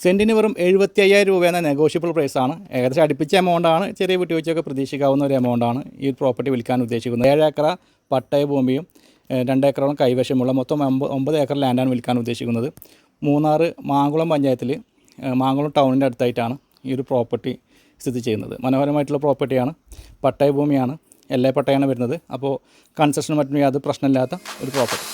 സെൻറ്റിന് വെറും 75,000 രൂപ എന്ന നെഗോഷ്യബിൾ പ്രൈസാണ്. ഏകദേശം അടുപ്പിച്ച എമൗണ്ടാണ്. ചെറിയ വിട്ടുവീഴ്ചയൊക്കെ പ്രതീക്ഷിക്കാവുന്ന ഒരു എമൗണ്ടാണ് ഈ പ്രോപ്പർട്ടി വിൽക്കാൻ ഉദ്ദേശിക്കുന്നത്. 7 ഏക്കർ പട്ടയ ഭൂമിയും 2 ഏക്കറോളം കൈവശമുള്ള മൊത്തം 9 ഏക്കർ ലാൻഡാണ് വിൽക്കാൻ ഉദ്ദേശിക്കുന്നത്. മൂന്നാർ മാങ്കുളം പഞ്ചായത്തിൽ മാങ്കുളം ടൗണിൻ്റെ അടുത്തായിട്ടാണ് ഈ ഒരു പ്രോപ്പർട്ടി സ്ഥിതി ചെയ്യുന്നത്. മനോഹരമായിട്ടുള്ള പ്രോപ്പർട്ടിയാണ്. പട്ടയ ഭൂമിയാണ്, എല്ലാ പട്ടയാണ് വരുന്നത്. അപ്പോൾ കൺസ്ട്രക്ഷനും മറ്റും യാതൊരു പ്രശ്നമില്ലാത്ത ഒരു പ്രോപ്പർട്ടി.